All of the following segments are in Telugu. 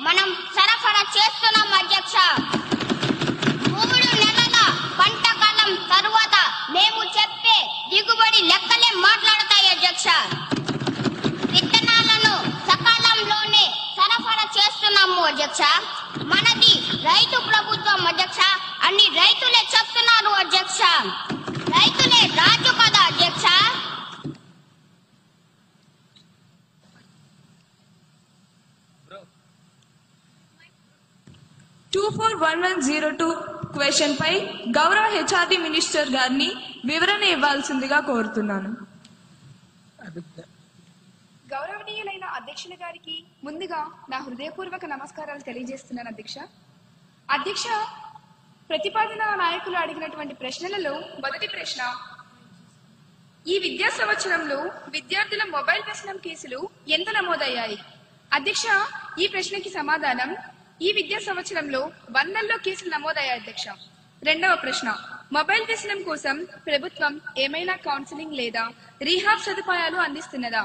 మనం సరఫరా చేస్తున్నాం అధ్యక్ష. 3 నెలల పంట కాలం తరువాత మేము చెప్పే దిగుబడి లెక్కలే మాట్లాడతాయి అధ్యక్ష. విత్తనాలను సకాలంలోనే సరఫరా చేస్తున్నాము అధ్యక్ష. మనది రైతు ప్రభుత్వం అధ్యక్ష అని రైతులే చెప్తున్నారు అధ్యక్ష. రైతులే రాజు కదా అధ్యక్ష. క్వశ్చన్ పై గౌరవ హెచ్ఆర్డి మినిస్టర్ గారిని వివరణ ఇవ్వాల్సిందిగా కోరుతున్నాను. గౌరవనీయులైన అధ్యక్షుల గారికి ముందుగా నా హృదయపూర్వక నమస్కారాలు తెలియజేస్తున్నాను అధ్యక్ష. అధ్యక్ష, ప్రతిపాదన నాయకులు అడిగినటువంటి ప్రశ్నలలో మొదటి ప్రశ్న, ఈ విద్యా సంవత్సరంలో విద్యార్థుల మొబైల్ వ్యసనం కేసులు ఎంత నమోదయ్యాయి? అధ్యక్ష, ఈ ప్రశ్నకి సమాధానం, ఈ విద్యా సంవత్సరంలో 100లో కేసులు నమోదయ్యాయి అధ్యక్ష. రెండవ ప్రశ్న, మొబైల్ వ్యసనం కోసం ప్రభుత్వం ఏమైనా కౌన్సిలింగ్ లేదా రీహాబ్ సదుపాయాలు అందిస్తున్నదా?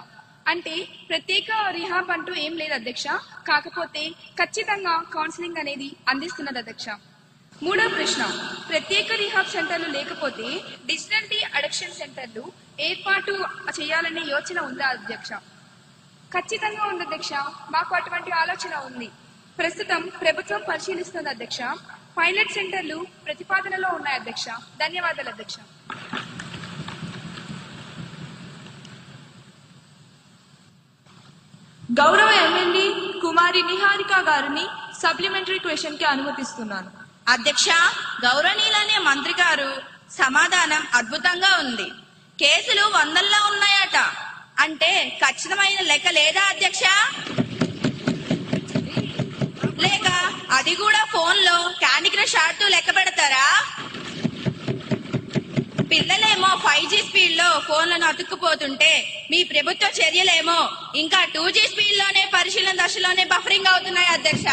అంటే ప్రత్యేక రీహాబ్ అంటూ ఏం లేదు అధ్యక్ష, కాకపోతే ఖచ్చితంగా కౌన్సిలింగ్ అనేది అందిస్తున్నది అధ్యక్ష. మూడవ ప్రశ్న, ప్రత్యేక రీహాబ్ సెంటర్లు లేకపోతే డిజిటల్ డి అడిక్షన్ సెంటర్లు ఏర్పాటు చేయాలనే యోచన ఉందా అధ్యక్ష? ఖచ్చితంగా ఉంది అధ్యక్ష, మాకు అటువంటి ఆలోచన ఉంది. ప్రస్తుతం ప్రభుత్వం పరిశీలిస్తుంది అధ్యక్ష. పైలట్ సెంటర్లు ప్రతిపాదనలో ఉన్నాయి అధ్యక్ష. ధన్యవాదాలు అధ్యక్ష. గౌరవ ఎమ్మెల్యే కుమారి నిహారిక గారిని సప్లిమెంటరీ క్వశ్చన్ కి అనుమతిస్తున్నాను. అధ్యక్ష, గౌరవనీయులనే మంత్రి గారు సమాధానం అద్భుతంగా ఉంది. కేసులు 100లో ఉన్నాయట అంటే ఖచ్చితమైన లెక్క లేదా అధ్యక్ష? లేక అది కూడా ఫోన్ లో క్యాండీ క్రష్ ఆడుతూ లెక్క పెడతారా? పిల్లలేమో 5G స్పీడ్ లో ఫోన్లను అతుక్కుపోతుంటే మీ ప్రభుత్వ చర్యలేమో ఇంకా 2G స్పీడ్ లోనే పరిశీలన దశలోనే బఫరింగ్ అవుతున్నాయి అధ్యక్ష.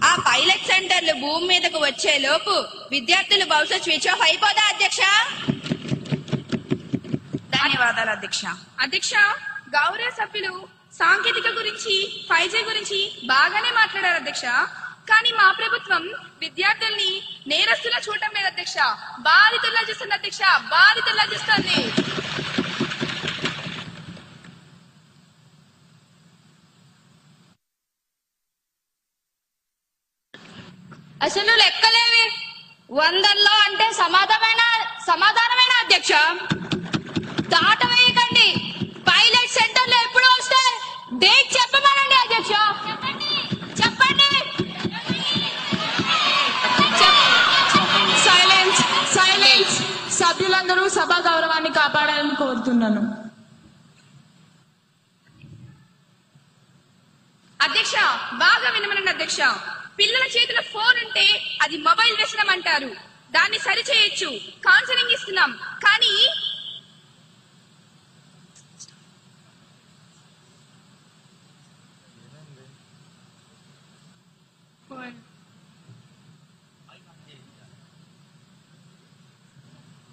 ఆ పైలట్ సెంటర్లు భూమి మీదకు వచ్చే లోపు విద్యార్థులు బహుశా స్విచ్ ఆఫ్ అయిపోదా అధ్యక్ష? ధన్యవాదాలు అధ్యక్ష. అధ్యక్ష, గౌరవ సభ్యులు సాంకేతిక గురించి 5G గురించి బాగానే మాట్లాడారు అధ్యక్ష. కానీ మా ప్రభుత్వం విద్యార్థుల్ని నేరస్తులా చూడటం లేదు అధ్యక్ష, బాధితుల్లా చూస్తుంది అధ్యక్ష, బాధితుల్లా చూస్తుంది. అసలు లెక్కలేవి 100లో అంటే సమాధానమైన అధ్యక్ష. దాట వేయకండి. పైలట్ సెంటర్లు ఎప్పుడు వస్తాయి? డేట్ చెప్పమనండి అధ్యక్ష. చెప్పండి. Silence silence. సభ్యులందరూ సభా గౌరవాన్ని కాపాడాలని కోరుతున్నాను. అధ్యక్ష, బాగా వినమనండి అధ్యక్ష. పిల్లల చేతిలో ఫోన్ ఉంటే అది మొబైల్ వ్యసనం అంటారు. దాన్ని సరిచేయొచ్చు, కౌన్సిలింగ్ ఇస్తున్నాం. కానీ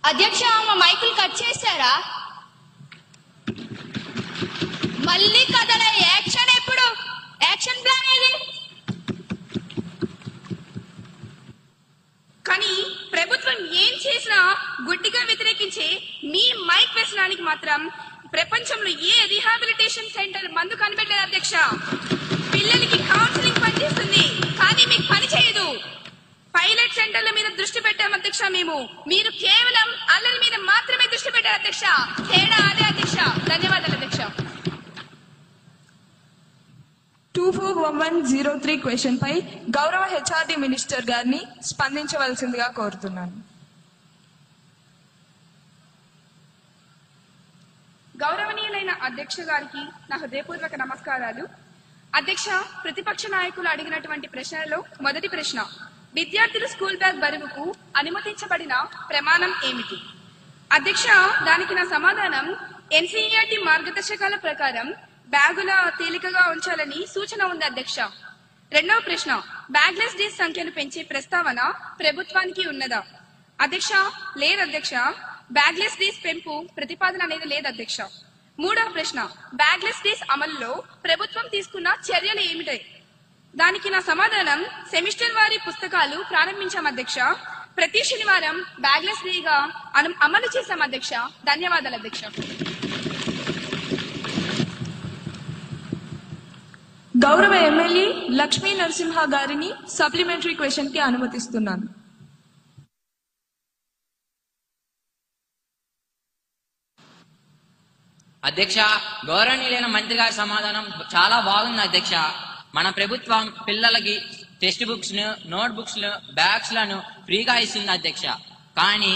అధ్యక్ష, మా మైకులు కట్ చేశారా? మళ్ళీ కదల యాక్షన్ ఎప్పుడు? యాక్షన్ ప్లాన్ ఏది? కానీ ప్రభుత్వం ఏం చేసినా గుడ్డిగా వ్యతిరేకించే మీ మైక్ వ్యసనానికి మాత్రం ప్రపంచంలో ఏ రిహాబిలిటేషన్ సెంటర్ మందు కనిపెట్టలేదు అధ్యక్ష. పిల్లలకి కౌన్సిలింగ్ పనిచేస్తుంది కానీ మీకు పని చేయదు. పైలట్ సెంటర్ల మీద దృష్టి పెట్టాం అధ్యక్ష మేము. మీరు కేవలం అల్లరి మీద మాత్రమే దృష్టి పెట్టారు అధ్యక్ష. తేడా అదే అధ్యక్ష. ధన్యవాదాలు అధ్యక్ష. 241103 క్వశ్చన్ పై గౌరవ హెచ్ఆర్డి మినిస్టర్ గారిని స్పందించవలసిందిగా కోరుతున్నాను. గౌరవనీయులైన అధ్యక్ష గారికి నా హృదయపూర్వక నమస్కారాలు. అధ్యక్ష, ప్రతిపక్ష నాయకులు అడిగినటువంటి ప్రశ్నలలో మొదటి ప్రశ్న, విద్యార్థులు స్కూల్ బ్యాగ్ బరువుకు అనుమతించబడిన ప్రమాణం ఏమిటి? అధ్యక్ష, దానికి నా సమాధానం, ఎన్సీఈఆర్టీ మార్గదర్శకాల ప్రకారం బ్యాగుల తేలికగా ఉంచాలని సూచన ఉంది అధ్యక్ష. రెండవ ప్రశ్న, బ్యాగ్లెస్ డేస్ సంఖ్యను పెంచే ప్రస్తావన ప్రభుత్వానికి ఉన్నదా? అధ్యక్ష, లేదు అధ్యక్ష. బ్యాగ్లెస్ డేస్ పెంపు ప్రతిపాదన అనేది లేదు అధ్యక్ష. మూడవ ప్రశ్న, బ్యాగ్లెస్ డేస్ అమలులో ప్రభుత్వం తీసుకున్న చర్యలు ఏమిటాయి? దానికి నా సమాధానం, సెమిస్టర్ వారి పుస్తకాలు ప్రారంభించాం అధ్యక్ష. ప్రతి శనివారం బ్యాగ్లెస్ డేగా అమలు చేశాం అధ్యక్ష. ధన్యవాదాలు అధ్యక్ష. గౌరవ ఎమ్మెల్యే లక్ష్మీ నరసింహ గారిని సప్లిమెంటరీ క్వశ్చన్ కి అనుమతిస్తున్నాను. అధ్యక్ష, గౌరవనీయులైన మంత్రి గారి సమాధానం చాలా బాగుంది అధ్యక్ష. మన ప్రభుత్వం పిల్లలకి టెక్స్ట్ బుక్స్ ను, నోట్ బుక్స్ ను, బ్యాగ్స్ లను ఫ్రీగా ఇస్తుంది అధ్యక్ష. కానీ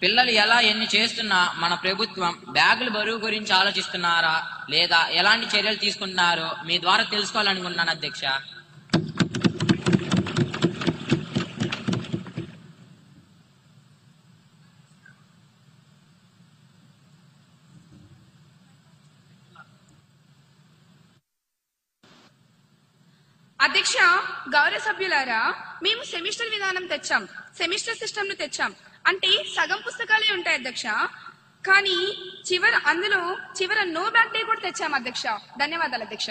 పిల్లలు ఎన్ని చేస్తున్నా మన ప్రభుత్వం బ్యాగుల బరువు గురించి ఆలోచిస్తున్నారా లేదా ఎలాంటి చర్యలు తీసుకుంటున్నారో మీ ద్వారా తెలుసుకోవాలనుకుంటున్నాను అధ్యక్ష. అధ్యక్ష, గౌరవ సభ్యులారా, మేము సెమిస్టర్ విధానం తెచ్చాం, సెమిస్టర్ సిస్టమ్ ను తెచ్చాం. అంటే సగం పుస్తకాలే ఉంటాయి అధ్యక్ష. కానీ అందులో చివర నో బ్యాగ్ డే కూడా తెచ్చాం అధ్యక్ష. ధన్యవాదాలు అధ్యక్ష.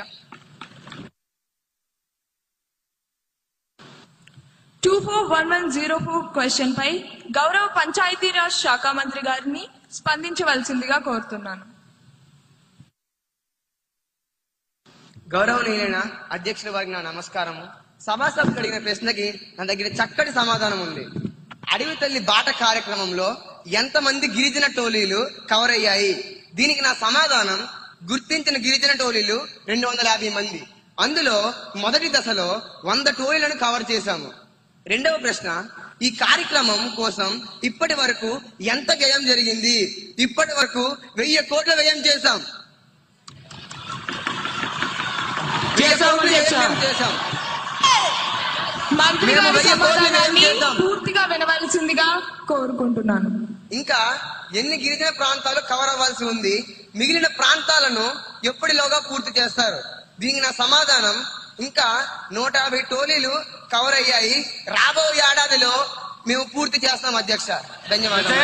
241104 క్వశ్చన్ పై గౌరవ పంచాయతీరాజ్ శాఖ మంత్రి గారిని స్పందించవలసిందిగా కోరుతున్నాను. గౌరవనీయులైన అధ్యక్షుల వారికి నా నమస్కారము. సభాసభ్యులు అడిగిన ప్రశ్నకి నా దగ్గర చక్కటి సమాధానం ఉంది. అడవి తల్లి బాట కార్యక్రమంలో ఎంతమంది గిరిజన టోలీలు కవర్ అయ్యాయి? దీనికి నా సమాధానం, గుర్తించిన గిరిజన టోలీలు 250 మంది. అందులో మొదటి దశలో 100 టోలీలను కవర్ చేశాము. రెండవ ప్రశ్న, ఈ కార్యక్రమం కోసం ఇప్పటి వరకు ఎంత వ్యయం జరిగింది? ఇప్పటి వరకు 1000 కోట్ల వ్యయం చేశాం. మంత్రి గారి సమాధానాన్ని పూర్తిగా వినవలసిందిగా కోరుకుంటున్నాను. ఇంకా ఎన్ని గిరిజన ప్రాంతాలు కవర్ అవ్వాల్సి ఉంది? మిగిలిన ప్రాంతాలను ఎప్పటిలోగా పూర్తి చేస్తారు? దీనికి నా సమాధానం, ఇంకా 150 టోలీలు కవర్ అయ్యాయి. రాబోయే ఏడాదిలో మేము పూర్తి చేస్తాం అధ్యక్ష. ధన్యవాదాలు.